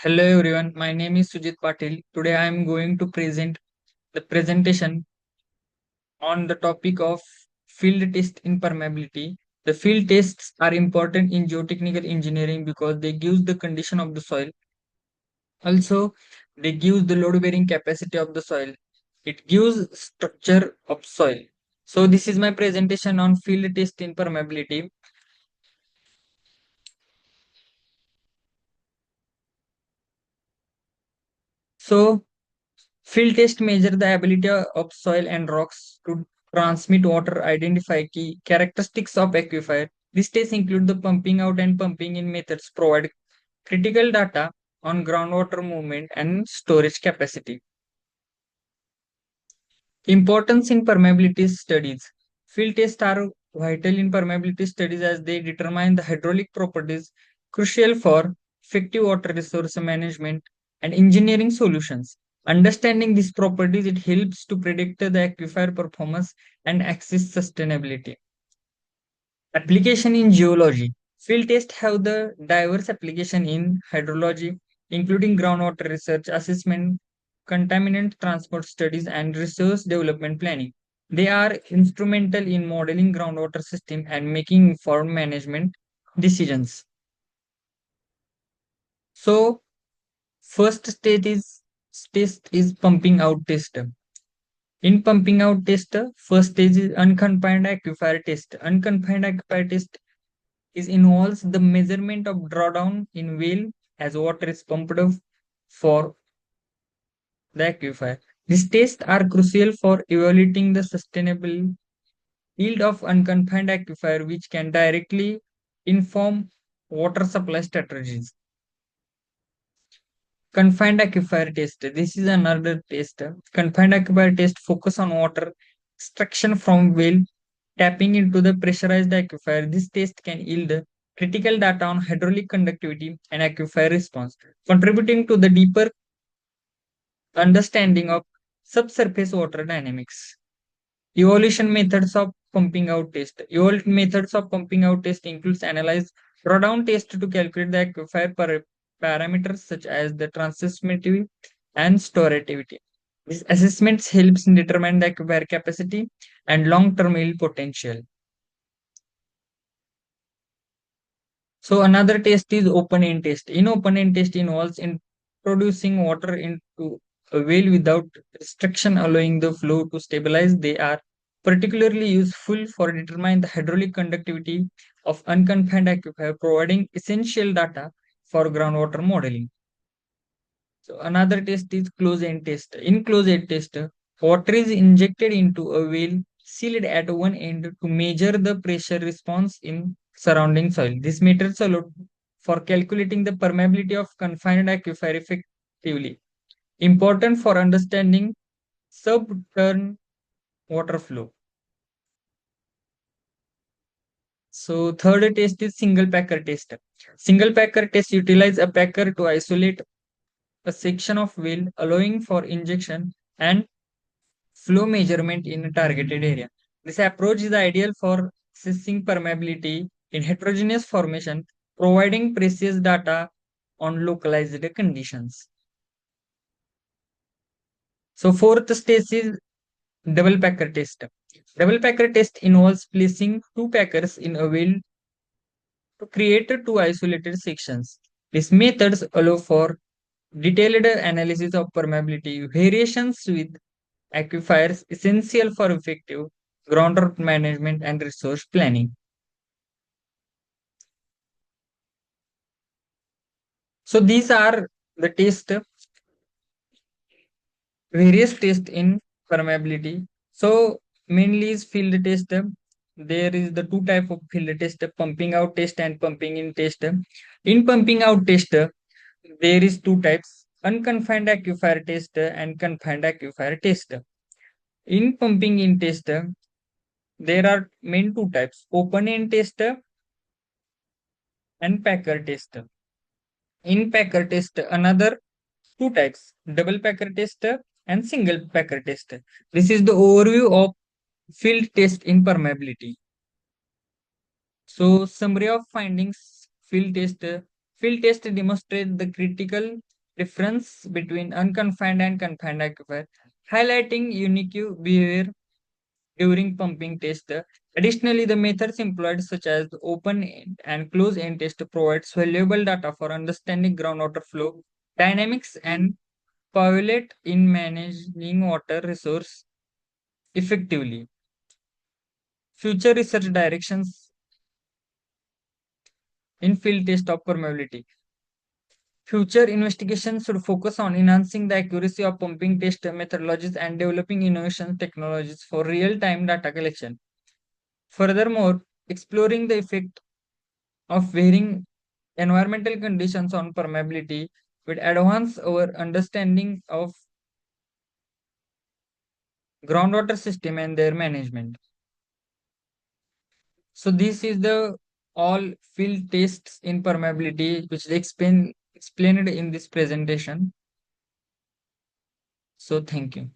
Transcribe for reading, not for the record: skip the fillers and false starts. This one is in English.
Hello everyone, my name is Sujit Patil. Today I am going to present the presentation on the topic of field test impermeability. The field tests are important in geotechnical engineering because they give the condition of the soil. Also, they give the load bearing capacity of the soil. It gives structure of soil. So this is my presentation on field test impermeability. So field test measure the ability of soil and rocks to transmit water, identify key characteristics of aquifer. These tests include the pumping out and pumping in methods, provide critical data on groundwater movement and storage capacity. Importance in permeability studies. Field tests are vital in permeability studies as they determine the hydraulic properties crucial for effective water resource management and engineering solutions. Understanding these properties, it helps to predict the aquifer performance and access sustainability. Application in geology. Field tests have the diverse application in hydrology, including groundwater research, assessment, contaminant transport studies, and resource development planning. They are instrumental in modeling groundwater system and making informed management decisions. So, first stage is test is pumping out test. In pumping out test, first stage is unconfined aquifer test. Unconfined aquifer test is involves the measurement of drawdown in well as water is pumped off for the aquifer. These tests are crucial for evaluating the sustainable yield of unconfined aquifer, which can directly inform water supply strategies. Confined aquifer test. This is another test. Confined aquifer test focus on water extraction from well tapping into the pressurized aquifer. This test can yield critical data on hydraulic conductivity and aquifer response, contributing to the deeper understanding of subsurface water dynamics. Evaluation methods of pumping out test. Evaluation methods of pumping out test includes analyze drawdown test to calculate the aquifer parameters such as the transmissibility and storativity. These assessments helps in determine the aquifer capacity and long-term yield potential. So another test is open-end test. In open-end test involves introducing water into a well without restriction, allowing the flow to stabilize. They are particularly useful for determining the hydraulic conductivity of unconfined aquifer, providing essential data for groundwater modeling. So another test is close-end test. In close-end test, water is injected into a well sealed at one end to measure the pressure response in surrounding soil. This methods allow for calculating the permeability of confined aquifer effectively. Important for understanding subturn water flow. So third test is single packer test. Single packer test utilize a packer to isolate a section of well, allowing for injection and flow measurement in a targeted area. This approach is ideal for assessing permeability in heterogeneous formation, providing precise data on localized conditions. So fourth stage is double packer test. Double packer test involves placing two packers in a well to create two isolated sections. These methods allow for detailed analysis of permeability variations with aquifers essential for effective groundwater management and resource planning. So these are the various tests in permeability. So mainly is field test. There is the two type of field test, pumping out test and pumping in test. In pumping out test, there is two types, unconfined aquifer test and confined aquifer test. In pumping in test, there are main two types, open end test and packer test. In packer test, another two types, double packer test and single packer test. This is the overview of field test in permeability. So summary of findings, field test demonstrate the critical difference between unconfined and confined aquifer, highlighting unique behavior during pumping test. Additionally, the methods employed such as the open end and close end test provides valuable data for understanding groundwater flow dynamics and correlate in managing water resource effectively. Future research directions in field test of permeability. Future investigations should focus on enhancing the accuracy of pumping test methodologies and developing innovation technologies for real-time data collection. Furthermore, exploring the effect of varying environmental conditions on permeability would advance our understanding of groundwater system and their management. So this is the all field tests in permeability which is explained in this presentation. So thank you.